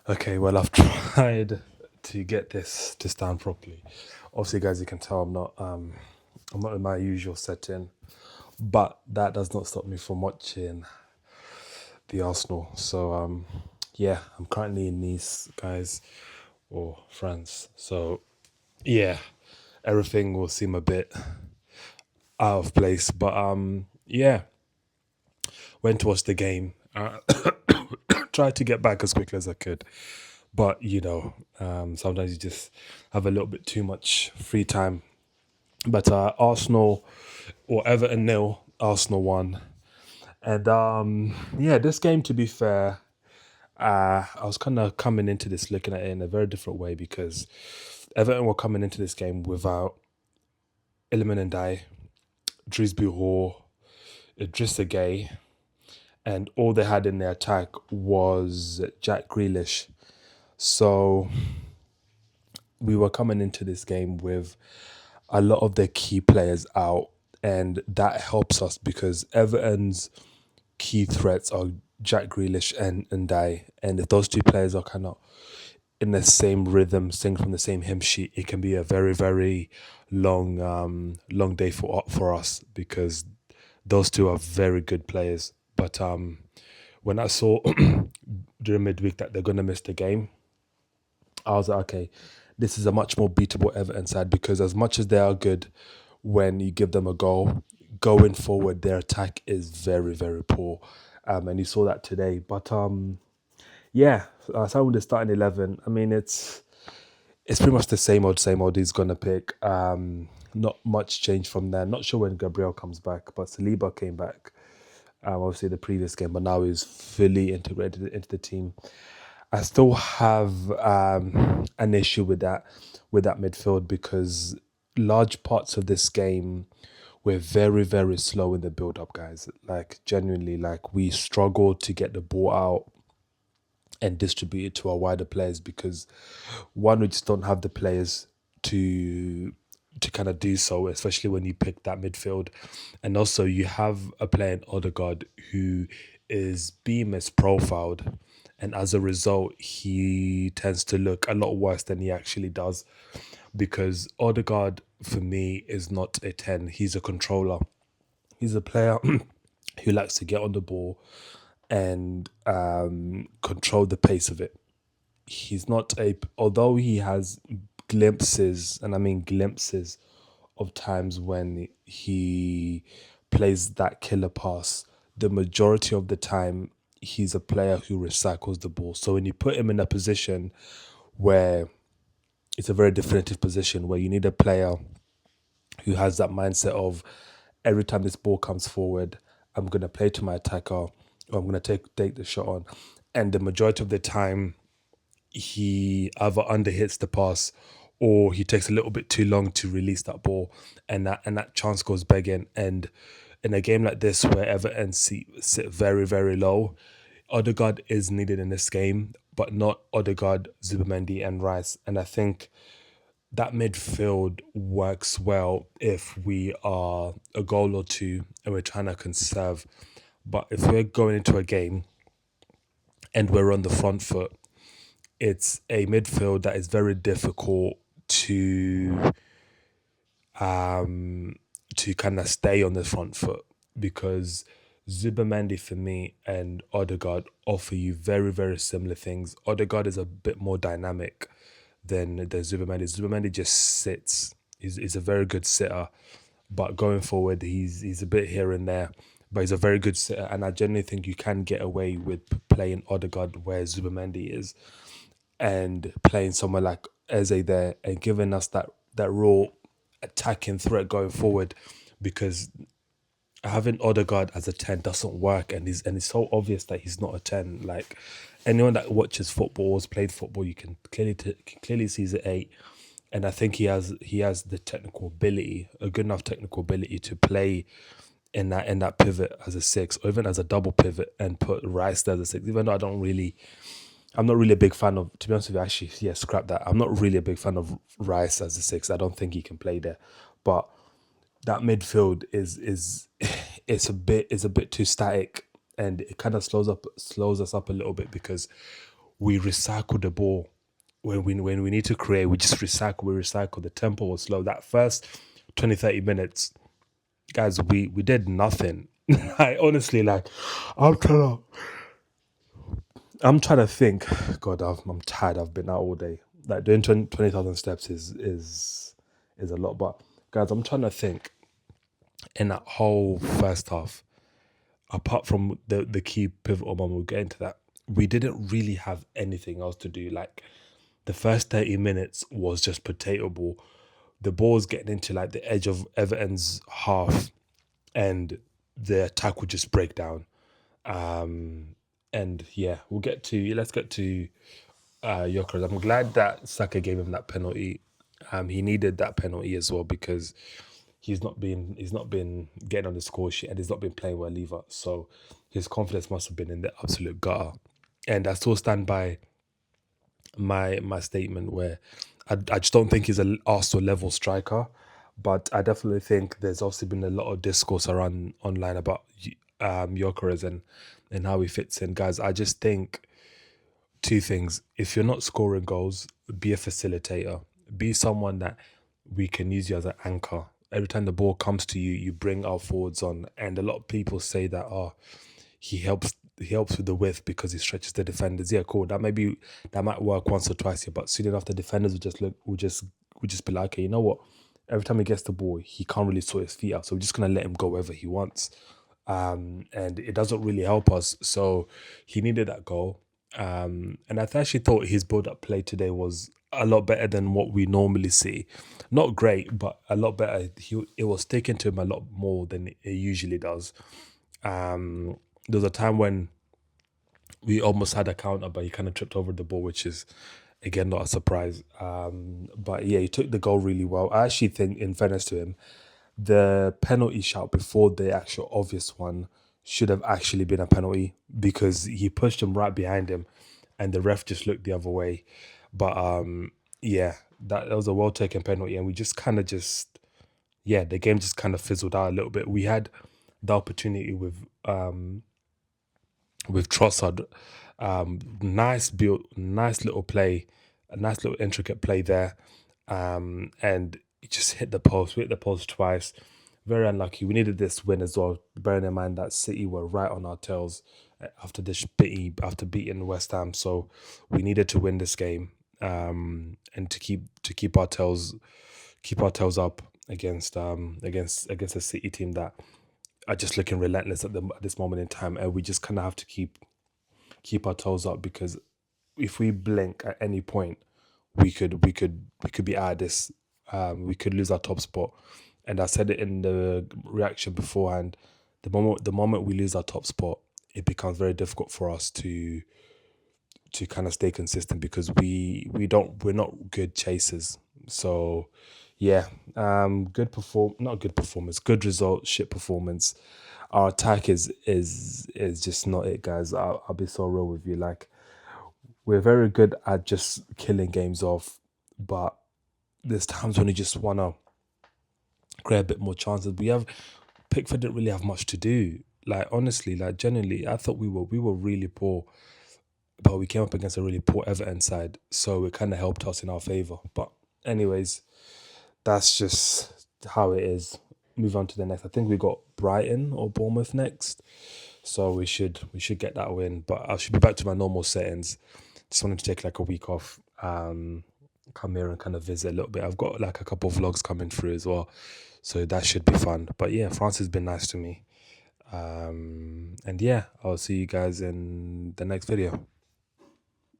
Okay, well, I've tried to get this to stand properly. Obviously, guys, you can tell I'm not in my usual setting, but that does not stop me from watching the Arsenal. So, yeah, I'm currently in Nice, guys, or France. So, yeah, everything will seem a bit out of place, but yeah, went to watch the game. Tried to get back as quickly as I could. But sometimes you just have a little bit too much free time. But Arsenal or Everton nil, Arsenal won, and yeah, this game to be fair, I was kind of coming into this looking at it in a very different way because Everton were coming into this game without Iliman and Dye, Drisby Hall, Idrissa Gay, and all they had in their attack was Jack Grealish. So we were coming into this game with a lot of their key players out, and that helps us because Everton's key threats are Jack Grealish and Dye, and if those two players are kind of in the same rhythm, sing from the same hymn sheet, it can be a very very long day for us because those two are very good players. But when I saw during midweek that they're gonna miss the game, I was like, okay, this is a much more beatable Everton side because as much as they are good when you give them a goal, going forward their attack is very very poor, and you saw that today. But yeah, starting with the starting 11, I mean it's pretty much the same old he's gonna pick. Not much change from there. Not sure when Gabriel comes back, but Saliba came back. Obviously the previous game, but now he's fully integrated into the team. I still have an issue with that midfield because large parts of this game were very very slow in the build up, guys. Like genuinely, like we struggled to get the ball out and distribute it to our wider players because one, we just don't have the players to kind of do so, especially when you pick that midfield. And also you have a player in Odegaard who is being profiled, and as a result he tends to look a lot worse than he actually does because Odegaard for me is not a 10, he's a controller. He's a player who likes to get on the ball and control the pace of it. He's not a, although he has glimpses, and I mean glimpses, of times when he plays that killer pass, the majority of the time he's a player who recycles the ball. So when you put him in a position where it's a very definitive position where you need a player who has that mindset of every time this ball comes forward, I'm gonna play to my attacker or I'm gonna take the shot on. And the majority of the time he either underhits the pass or he takes a little bit too long to release that ball, and that chance goes begging. And in a game like this where Everton sit very very low, Odegaard is needed in this game, but not Odegaard, Zubimendi, and Rice. And I think that midfield works well if we are a goal or two and we're trying to conserve. But if we're going into a game and we're on the front foot, it's a midfield that is very difficult to kind of stay on the front foot because Zubamendi for me and Odegaard offer you very very similar things. Odegaard is a bit more dynamic than Zubamendi. Zubamendi just sits. He's a very good sitter, but going forward he's a bit here and there. But he's a very good sitter, and I genuinely think you can get away with playing Odegaard where Zubamendi is and playing someone like Eze there and giving us that raw attacking threat going forward because having Odegaard as a 10 doesn't work, and it's so obvious that he's not a 10. Like anyone that watches football, has played football, you can clearly see he's an 8. And I think he has the technical ability, a good enough technical ability to play in that pivot as a 6 or even as a double pivot and put Rice there as a 6, even though I'm not really a big fan of, to be honest with you, actually, yeah, scrap that. I'm not really a big fan of Rice as a 6. I don't think he can play there. But that midfield is it's a bit too static, and it kind of slows us up a little bit because we recycle the ball. When we need to create, we just recycle. We recycle. The tempo was slow. That first 20, 30 minutes, guys, we did nothing. I honestly, like, I'm trying to I'm trying to think. God, I'm tired. I've been out all day. Like doing 20,000 steps is a lot. But guys, I'm trying to think in that whole first half, apart from the key pivotal moment, we'll get into that. We didn't really have anything else to do. Like the first 30 minutes was just potato ball. The ball was getting into like the edge of Everton's half, and the attack would just break down. And yeah, let's get to Gyökeres. I'm glad that Saka gave him that penalty. He needed that penalty as well because he's not been getting on the score sheet and he's not been playing well either. So his confidence must have been in the absolute gutter. And I still stand by my statement where I just don't think he's an Arsenal level striker, but I definitely think there's also been a lot of discourse around online about Gyökeres and how he fits in. Guys, I just think two things. If you're not scoring goals, be a facilitator. Be someone that we can use you as an anchor. Every time the ball comes to you, you bring our forwards on. And a lot of people say that, oh, he helps with the width because he stretches the defenders. Yeah, cool. That might work once or twice here, but soon enough the defenders will just be like, okay, you know what? Every time he gets the ball, he can't really sort his feet out. So we're just gonna let him go wherever he wants. And it doesn't really help us. So he needed that goal. And I actually thought his build-up play today was a lot better than what we normally see. Not great, but a lot better. It was taken to him a lot more than it usually does. There was a time when we almost had a counter, but he kind of tripped over the ball, which is again not a surprise. But yeah, he took the goal really well. I actually think, in fairness to him, the penalty shout before the actual obvious one should have actually been a penalty because he pushed him right behind him, and the ref just looked the other way. But yeah, that was a well taken penalty, and we just kind of just yeah, the game just kind of fizzled out a little bit. We had the opportunity with Trossard. Nice build, nice little play, a nice little intricate play there. And it just hit the post. We hit the post twice. Very unlucky. We needed this win as well. Bearing in mind that City were right on our tails after beating West Ham, so we needed to win this game and to keep our tails up against a City team that are just looking relentless at this moment in time, and we just kind of have to keep our toes up because if we blink at any point, we could be out of this. We could lose our top spot, and I said it in the reaction beforehand. The moment we lose our top spot, it becomes very difficult for us to kind of stay consistent because we're not good chasers. So yeah, not good performance, good result, shit performance. Our attack is just not it, guys. I'll be so real with you. Like we're very good at just killing games off, but there's times when you just wanna create a bit more chances. Pickford didn't really have much to do. Like honestly, like genuinely, I thought we were really poor, but we came up against a really poor Everton side, so it kind of helped us in our favor. But anyways, that's just how it is. Move on to the next. I think we got Brighton or Bournemouth next, so we should get that win. But I should be back to my normal settings. Just wanted to take like a week off. Come here and kind of visit a little bit. I've got like a couple of vlogs coming through as well, so that should be fun. But yeah, France has been nice to me. And yeah, I'll see you guys in the next video.